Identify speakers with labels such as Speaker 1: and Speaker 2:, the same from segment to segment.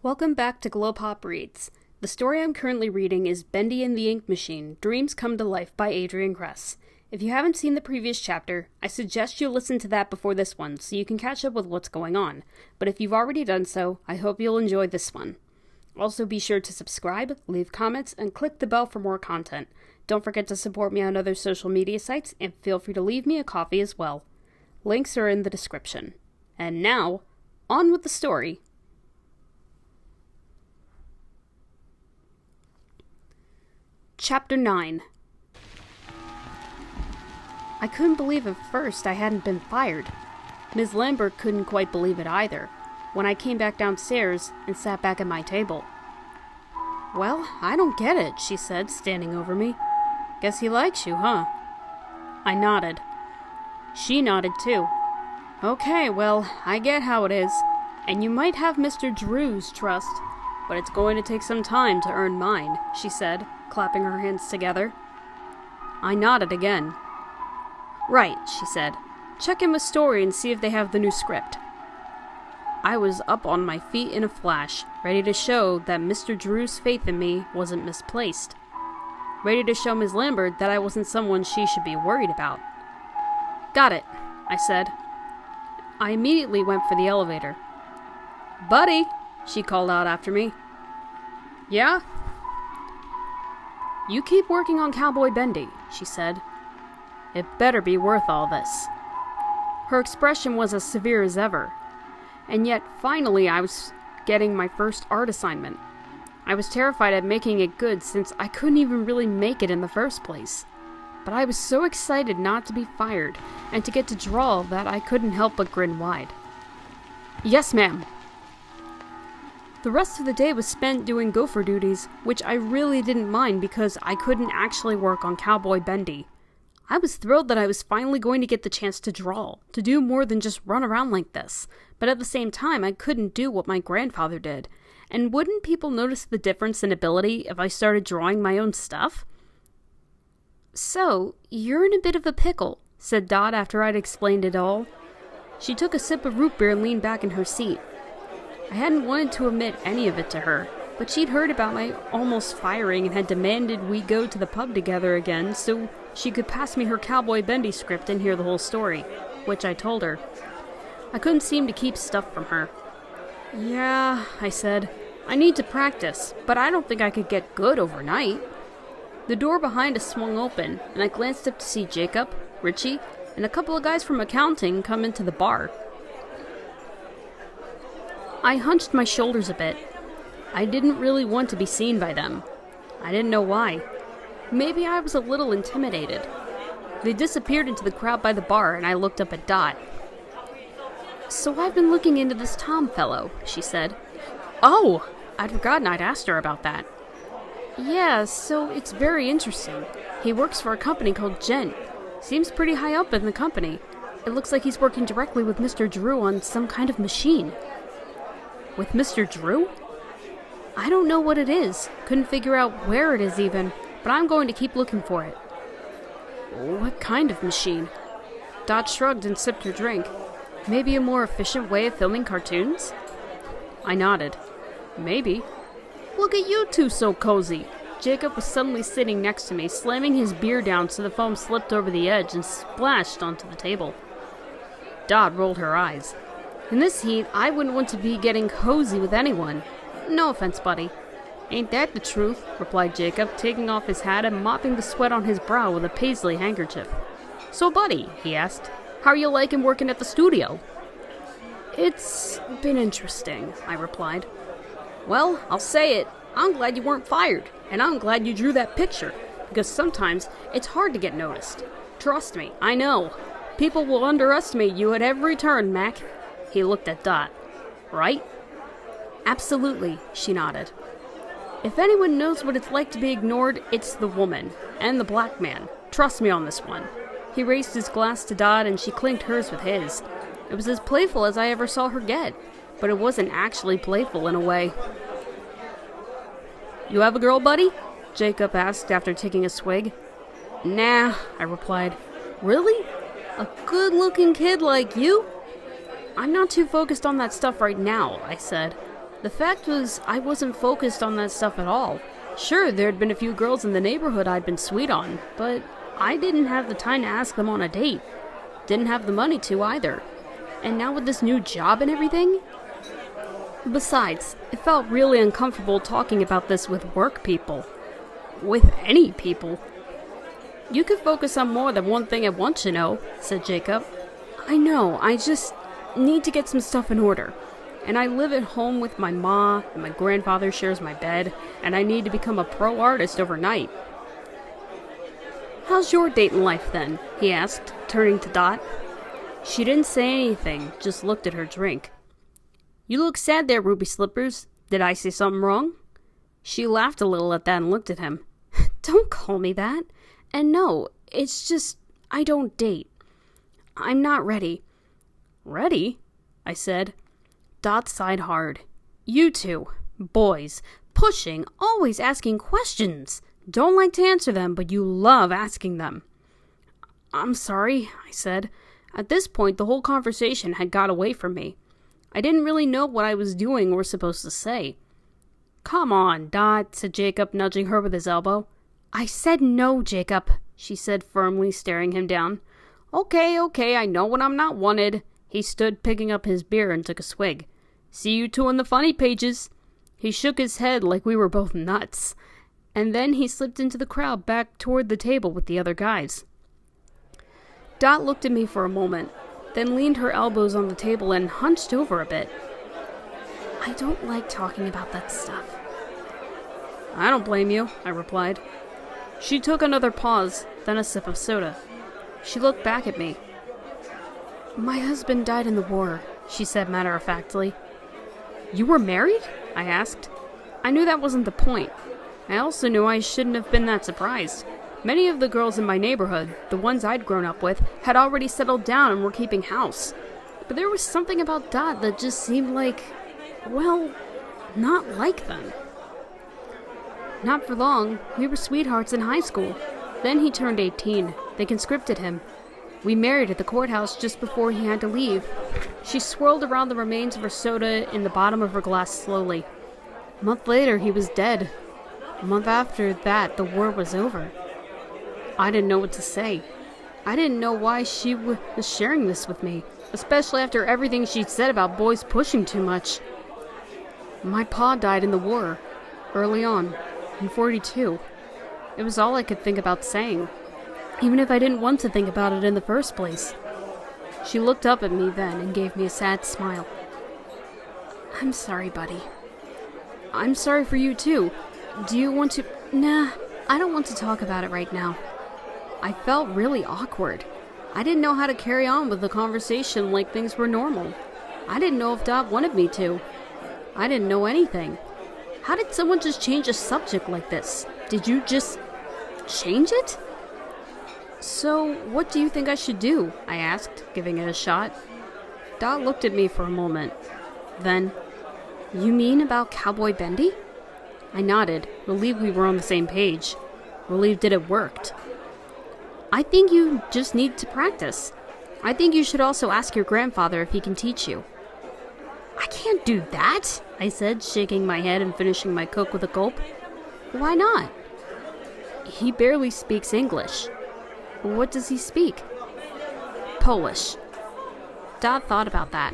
Speaker 1: Welcome back to GlowPOP Reads. The story I'm currently reading is Bendy and the Ink Machine, Dreams Come to Life by Adrian Kress. If you haven't seen the previous chapter, I suggest you listen to that before this one so you can catch up with what's going on. But if you've already done so, I hope you'll enjoy this one. Also be sure to subscribe, leave comments, and click the bell for more content. Don't forget to support me on other social media sites, and feel free to leave me a coffee as well. Links are in the description. And now, on with the story. Chapter 9. I couldn't believe at first I hadn't been fired. Ms. Lambert couldn't quite believe it either, when I came back downstairs and sat back at my table. "Well, I don't get it," she said, standing over me. "Guess he likes you, huh?" I nodded. She nodded too. "Okay, well, I get how it is, and you might have Mr. Drew's trust, but it's going to take some time to earn mine," she said, clapping her hands together. I nodded again. "Right," she said. "Check in with Story and see if they have the new script." I was up on my feet in a flash, ready to show that Mr. Drew's faith in me wasn't misplaced. Ready to show Ms. Lambert that I wasn't someone she should be worried about. "Got it," I said. I immediately went for the elevator. "Buddy," she called out after me. "Yeah?" "You keep working on Cowboy Bendy," she said. "It better be worth all this." Her expression was as severe as ever. And yet, finally, I was getting my first art assignment. I was terrified at making it good since I couldn't even really make it in the first place. But I was so excited not to be fired and to get to draw that I couldn't help but grin wide. "Yes, ma'am." The rest of the day was spent doing gopher duties, which I really didn't mind because I couldn't actually work on Cowboy Bendy. I was thrilled that I was finally going to get the chance to draw, to do more than just run around like this, but at the same time I couldn't do what my grandfather did. And wouldn't people notice the difference in ability if I started drawing my own stuff? "So, you're in a bit of a pickle," said Dot after I'd explained it all. She took a sip of root beer and leaned back in her seat. I hadn't wanted to admit any of it to her, but she'd heard about my almost firing and had demanded we go to the pub together again so she could pass me her Cowboy Bendy script and hear the whole story, which I told her. I couldn't seem to keep stuff from her. "Yeah," I said, "I need to practice, but I don't think I could get good overnight." The door behind us swung open, and I glanced up to see Jacob, Richie, and a couple of guys from accounting come into the bar. I hunched my shoulders a bit. I didn't really want to be seen by them. I didn't know why. Maybe I was a little intimidated. They disappeared into the crowd by the bar, and I looked up at Dot. "So I've been looking into this Tom fellow," she said. "Oh! I'd forgotten I'd asked her about that." "Yeah, so it's very interesting. He works for a company called Gent. Seems pretty high up in the company. It looks like he's working directly with Mr. Drew on some kind of machine." "With Mr. Drew?" "I don't know what it is. Couldn't figure out where it is even, but I'm going to keep looking for it." "What kind of machine?" Dot shrugged and sipped her drink. "Maybe a more efficient way of filming cartoons?" I nodded. "Maybe." "Look at you two so cozy." Jacob was suddenly sitting next to me, slamming his beer down so the foam slipped over the edge and splashed onto the table. Dot rolled her eyes. "In this heat, I wouldn't want to be getting cozy with anyone. No offense, buddy." "Ain't that the truth?" replied Jacob, taking off his hat and mopping the sweat on his brow with a paisley handkerchief. "So, buddy," he asked, "how are you liking working at the studio?" "It's been interesting," I replied. "Well, I'll say it. I'm glad you weren't fired, and I'm glad you drew that picture, because sometimes it's hard to get noticed. Trust me, I know. People will underestimate you at every turn, Mac." He looked at Dot. "Right?" "Absolutely," she nodded. "If anyone knows what it's like to be ignored, it's the woman, and the black man. Trust me on this one." He raised his glass to Dot, and she clinked hers with his. It was as playful as I ever saw her get, but it wasn't actually playful in a way. "You have a girl, buddy?" Jacob asked after taking a swig. "Nah," I replied. "Really? A good-looking kid like you?" "I'm not too focused on that stuff right now," I said. The fact was, I wasn't focused on that stuff at all. Sure, there had been a few girls in the neighborhood I'd been sweet on, but I didn't have the time to ask them on a date. Didn't have the money to either. And now with this new job and everything? Besides, it felt really uncomfortable talking about this with work people. With any people. You could focus on more than one thing at once, you know, said Jacob. I know, I just need to get some stuff in order. And I live at home with my ma, and my grandfather shares my bed, and I need to become a pro artist overnight. How's your dating life then? He asked, turning to Dot. She didn't say anything, just looked at her drink. You look sad there, Ruby Slippers. Did I say something wrong? She laughed a little at that and looked at him. Don't call me that. And no, it's just, I don't date. I'm not ready. Ready? I said. Dot sighed hard. You two, boys, pushing, always asking questions. Don't like to answer them, but you love asking them. I'm sorry, I said. At this point, the whole conversation had got away from me. I didn't really know what I was doing or supposed to say. Come on, Dot, said Jacob, nudging her with his elbow. I said no, Jacob, she said firmly, staring him down. Okay, I know when I'm not wanted. He stood, picking up his beer, and took a swig. See you two in the funny pages. He shook his head like we were both nuts. And then he slipped into the crowd back toward the table with the other guys. Dot looked at me for a moment, then leaned her elbows on the table and hunched over a bit. I don't like talking about that stuff. I don't blame you, I replied. She took another pause, then a sip of soda. She looked back at me. My husband died in the war, she said matter-of-factly. You were married? I asked. I knew that wasn't the point. I also knew I shouldn't have been that surprised. Many of the girls in my neighborhood, the ones I'd grown up with, had already settled down and were keeping house. But there was something about Dot that just seemed like, well, not like them. Not for long. We were sweethearts in high school. Then he turned 18. They conscripted him. We married at the courthouse just before he had to leave. She swirled around the remains of her soda in the bottom of her glass slowly. A month later, he was dead. A month after that, the war was over. I didn't know what to say. I didn't know why she was sharing this with me, especially after everything she'd said about boys pushing too much. My pa died in the war, early on, in 42. It was all I could think about saying, even if I didn't want to think about it in the first place. She looked up at me then and gave me a sad smile. I'm sorry, buddy. I'm sorry for you too. Do you want to... Nah, I don't want to talk about it right now. I felt really awkward. I didn't know how to carry on with the conversation like things were normal. I didn't know if Dot wanted me to. I didn't know anything. How did someone just change a subject like this? Did you just change it? So, what do you think I should do? I asked, giving it a shot. Dot looked at me for a moment. Then, you mean about Cowboy Bendy? I nodded, relieved we were on the same page. Relieved that it worked. I think you just need to practice. I think you should also ask your grandfather if he can teach you. I can't do that, I said, shaking my head and finishing my Coke with a gulp. Why not? He barely speaks English. What does he speak? Polish. Dot thought about that.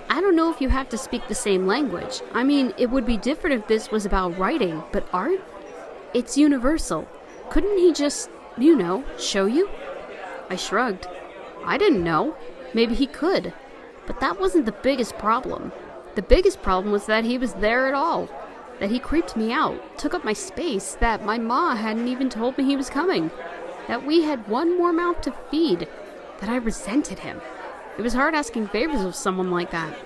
Speaker 1: I don't know if you have to speak the same language. I mean, it would be different if this was about writing, but art? It's universal. Couldn't he just, show you? I shrugged. I didn't know. Maybe he could. But that wasn't the biggest problem. The biggest problem was that he was there at all. That he creeped me out, took up my space, that my ma hadn't even told me he was coming. That we had one more mouth to feed. That I resented him. It was hard asking favors of someone like that.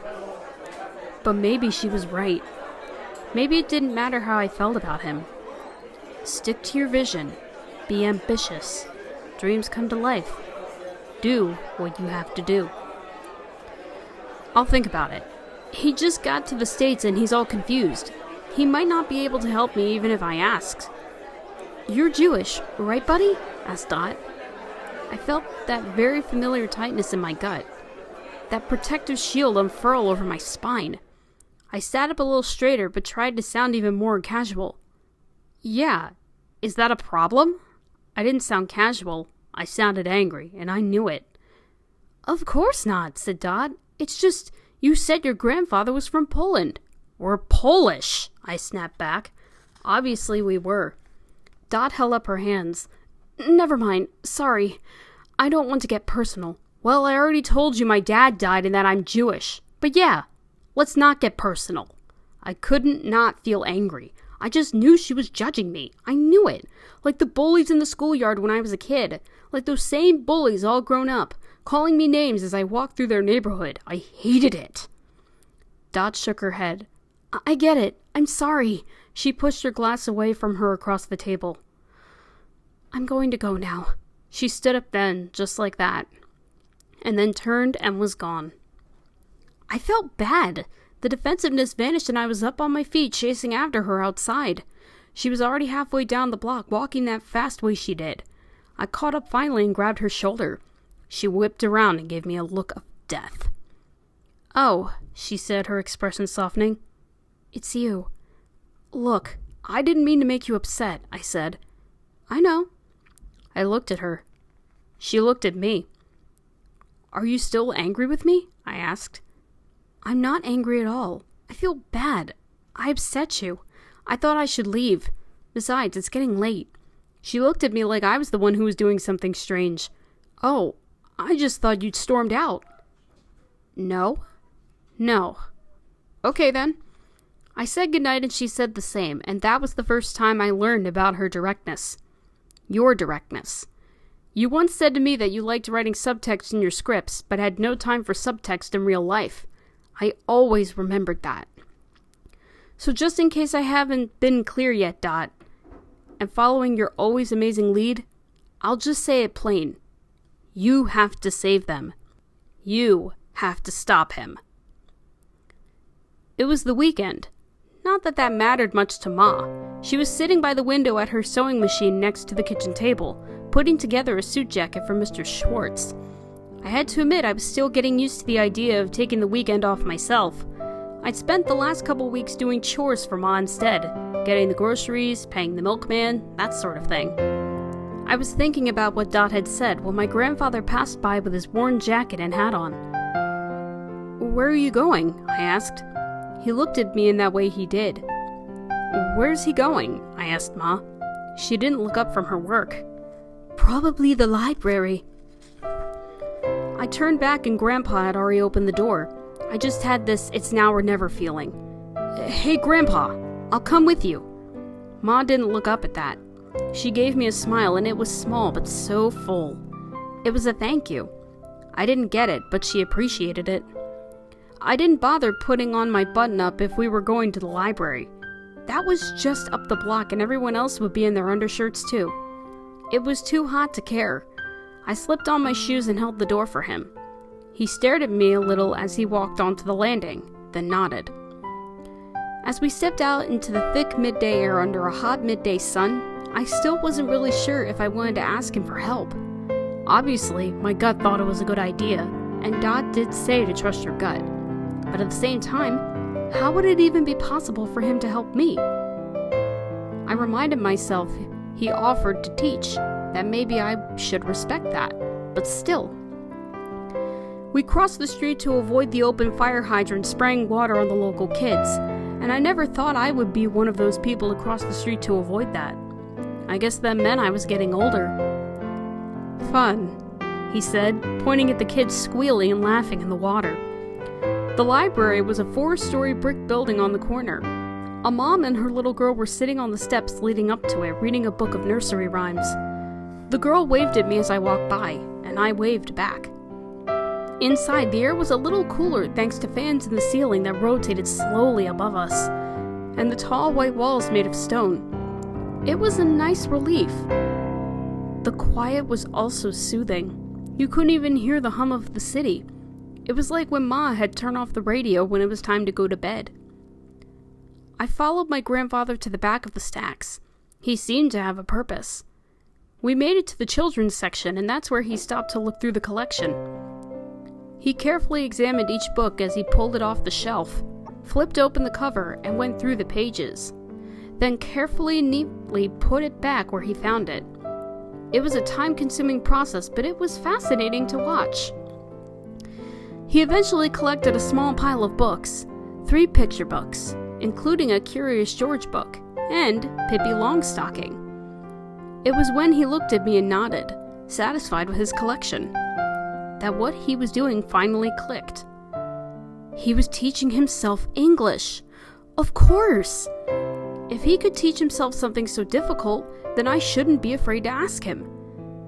Speaker 1: But maybe she was right. Maybe it didn't matter how I felt about him. Stick to your vision. Be ambitious. Dreams come to life. Do what you have to do. I'll think about it. He just got to the States and he's all confused. He might not be able to help me even if I asked. You're Jewish, right, buddy? Asked Dot. I felt that very familiar tightness in my gut. That protective shield unfurl over my spine. I sat up a little straighter but tried to sound even more casual. Yeah, is that a problem? I didn't sound casual. I sounded angry, and I knew it. Of course not, said Dot. It's just, you said your grandfather was from Poland. We're Polish, I snapped back. Obviously we were. Dot held up her hands. Never mind, sorry. I don't want to get personal. Well, I already told you my dad died and that I'm Jewish. But yeah, let's not get personal. I couldn't not feel angry. I just knew she was judging me. I knew it. Like the bullies in the schoolyard when I was a kid. Like those same bullies all grown up, calling me names as I walked through their neighborhood. I hated it. Dot shook her head. I get it. I'm sorry. She pushed her glass away from her across the table. I'm going to go now. She stood up then, just like that, and then turned and was gone. I felt bad. The defensiveness vanished and I was up on my feet chasing after her outside. She was already halfway down the block, walking that fast way she did. I caught up finally and grabbed her shoulder. She whipped around and gave me a look of death. Oh, she said, her expression softening. It's you. Look, I didn't mean to make you upset, I said. I know. I looked at her. She looked at me. Are you still angry with me? I asked. I'm not angry at all. I feel bad. I upset you. I thought I should leave. Besides, it's getting late. She looked at me like I was the one who was doing something strange. Oh, I just thought you'd stormed out. No? No. Okay then. I said goodnight and she said the same, and that was the first time I learned about her directness. Your directness. You once said to me that you liked writing subtext in your scripts, but had no time for subtext in real life. I always remembered that. So just in case I haven't been clear yet, Dot, and following your always amazing lead, I'll just say it plain. You have to save them. You have to stop him. It was the weekend. Not that that mattered much to Ma. She was sitting by the window at her sewing machine next to the kitchen table, putting together a suit jacket for Mr. Schwartz. I had to admit I was still getting used to the idea of taking the weekend off myself. I'd spent the last couple weeks doing chores for Ma instead, getting the groceries, paying the milkman, that sort of thing. I was thinking about what Dot had said when my grandfather passed by with his worn jacket and hat on. Where are you going? I asked. He looked at me in that way he did. Where's he going? I asked Ma. She didn't look up from her work. Probably the library. I turned back and Grandpa had already opened the door. I just had this it's now or never feeling. Hey, Grandpa, I'll come with you. Ma didn't look up at that. She gave me a smile and it was small but so full. It was a thank you. I didn't get it, but she appreciated it. I didn't bother putting on my button-up if we were going to the library. That was just up the block and everyone else would be in their undershirts too. It was too hot to care. I slipped on my shoes and held the door for him. He stared at me a little as he walked onto the landing, then nodded. As we stepped out into the thick midday air under a hot midday sun, I still wasn't really sure if I wanted to ask him for help. Obviously, my gut thought it was a good idea, and Dot did say to trust your gut. But at the same time, how would it even be possible for him to help me? I reminded myself he offered to teach, that maybe I should respect that, but still. We crossed the street to avoid the open fire hydrant spraying water on the local kids, and I never thought I would be one of those people to cross the street to avoid that. I guess that meant I was getting older. Fun, he said, pointing at the kids squealing and laughing in the water. The library was a 4-story brick building on the corner. A mom and her little girl were sitting on the steps leading up to it, reading a book of nursery rhymes. The girl waved at me as I walked by, and I waved back. Inside, the air was a little cooler thanks to fans in the ceiling that rotated slowly above us, and the tall white walls made of stone. It was a nice relief. The quiet was also soothing. You couldn't even hear the hum of the city. It was like when Ma had turned off the radio when it was time to go to bed. I followed my grandfather to the back of the stacks. He seemed to have a purpose. We made it to the children's section, and that's where he stopped to look through the collection. He carefully examined each book as he pulled it off the shelf, flipped open the cover, and went through the pages. Then carefully, neatly put it back where he found it. It was a time-consuming process, but it was fascinating to watch. He eventually collected a small pile of books, 3 picture books, including a Curious George book, and Pippi Longstocking. It was when he looked at me and nodded, satisfied with his collection, that what he was doing finally clicked. He was teaching himself English. Of course! If he could teach himself something so difficult, then I shouldn't be afraid to ask him.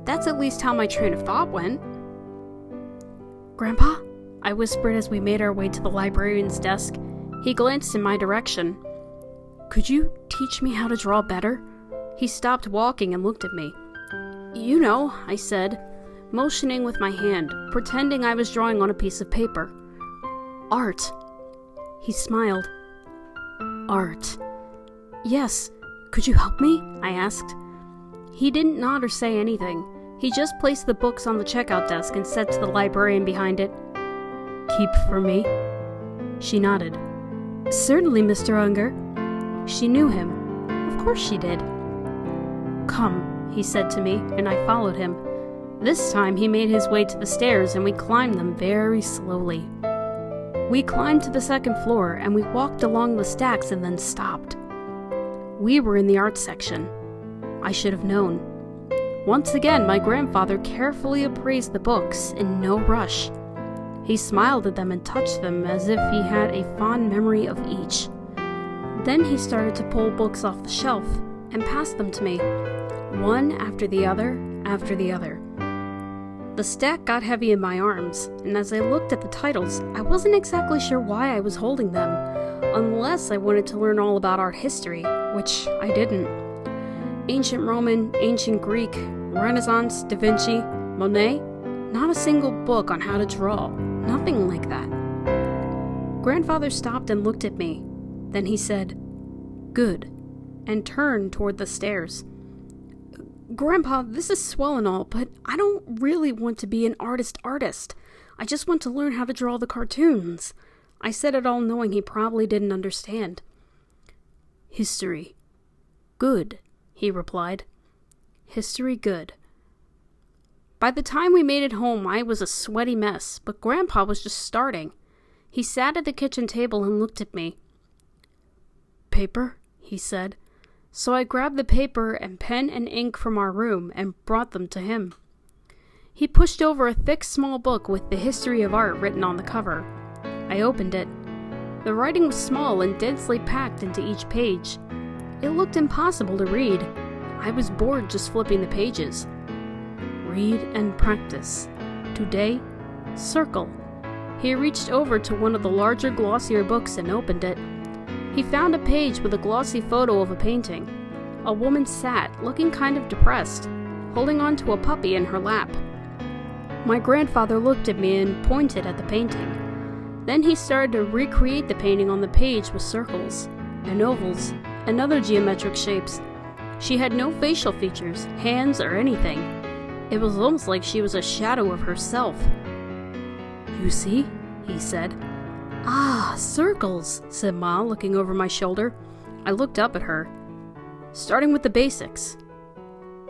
Speaker 1: That's at least how my train of thought went. "Grandpa?" I whispered as we made our way to the librarian's desk. He glanced in my direction. "Could you teach me how to draw better?" He stopped walking and looked at me. "You know," I said, motioning with my hand, pretending I was drawing on a piece of paper. "Art." He smiled. "Art. Yes. Could you help me?" I asked. He didn't nod or say anything. He just placed the books on the checkout desk and said to the librarian behind it, "Keep for me?" She nodded. "Certainly, Mr. Unger." She knew him. Of course she did. "Come," he said to me, and I followed him. This time he made his way to the stairs and we climbed them very slowly. We climbed to the 2nd floor and we walked along the stacks and then stopped. We were in the art section. I should have known. Once again, my grandfather carefully appraised the books in no rush. He smiled at them and touched them as if he had a fond memory of each. Then he started to pull books off the shelf and pass them to me, one after the other after the other. The stack got heavy in my arms, and as I looked at the titles, I wasn't exactly sure why I was holding them, unless I wanted to learn all about art history, which I didn't. Ancient Roman, Ancient Greek, Renaissance, Da Vinci, Monet, not a single book on how to draw, nothing like that. Grandfather stopped and looked at me. Then he said, "Good," and turned toward the stairs. "Grandpa, this is swell and all, but I don't really want to be an artist. I just want to learn how to draw the cartoons." I said it all knowing he probably didn't understand. "History. Good," he replied. "History good." By the time we made it home, I was a sweaty mess, but Grandpa was just starting. He sat at the kitchen table and looked at me. "Paper?" he said. So I grabbed the paper and pen and ink from our room and brought them to him. He pushed over a thick small book with the history of art written on the cover. I opened it. The writing was small and densely packed into each page. It looked impossible to read. I was bored just flipping the pages. Read and practice. Today, circle. He reached over to one of the larger, glossier books and opened it. He found a page with a glossy photo of a painting. A woman sat, looking kind of depressed, holding on to a puppy in her lap. My grandfather looked at me and pointed at the painting. Then he started to recreate the painting on the page with circles, and ovals, and other geometric shapes. She had no facial features, hands, or anything. It was almost like she was a shadow of herself. "You see?" he said. "Ah, circles," said Ma, looking over my shoulder. I looked up at her. "Starting with the basics."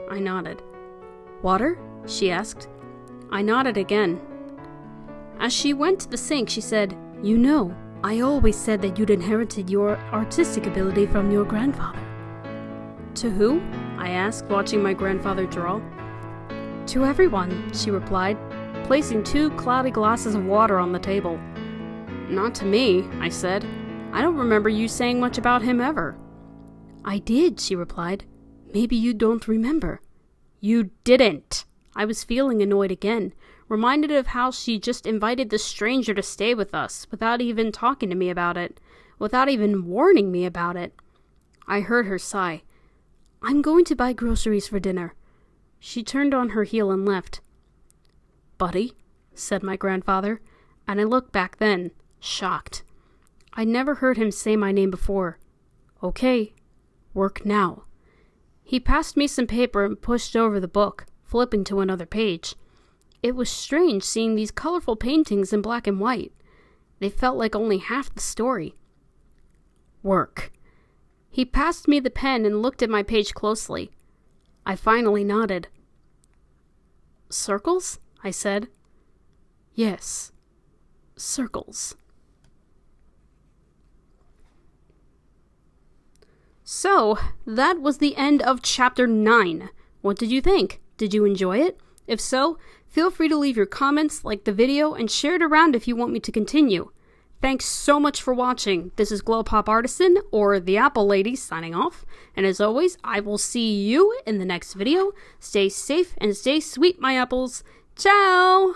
Speaker 1: I nodded. "Water?" she asked. I nodded again. As she went to the sink, she said, "You know, I always said that you'd inherited your artistic ability from your grandfather." "To who?" I asked, watching my grandfather draw. "To everyone," she replied, placing 2 cloudy glasses of water on the table. "Not to me," I said. "I don't remember you saying much about him ever." "I did," she replied. "Maybe you don't remember." "You didn't." I was feeling annoyed again, reminded of how she just invited this stranger to stay with us without even talking to me about it, without even warning me about it. I heard her sigh. "I'm going to buy groceries for dinner." She turned on her heel and left. "Buddy," said my grandfather, and I looked back then, shocked. I'd never heard him say my name before. "Okay, work now." He passed me some paper and pushed over the book, flipping to another page. It was strange seeing these colorful paintings in black and white. They felt like only half the story. Work. He passed me the pen and looked at my page closely. I finally nodded. Circles? I said. Yes. Circles. So, that was the end of Chapter 9. What did you think? Did you enjoy it? If so, feel free to leave your comments, like the video, and share it around if you want me to continue. Thanks so much for watching. This is GlowPOP Artisan, or the Apple Lady, signing off. And as always, I will see you in the next video. Stay safe and stay sweet, my apples. Ciao!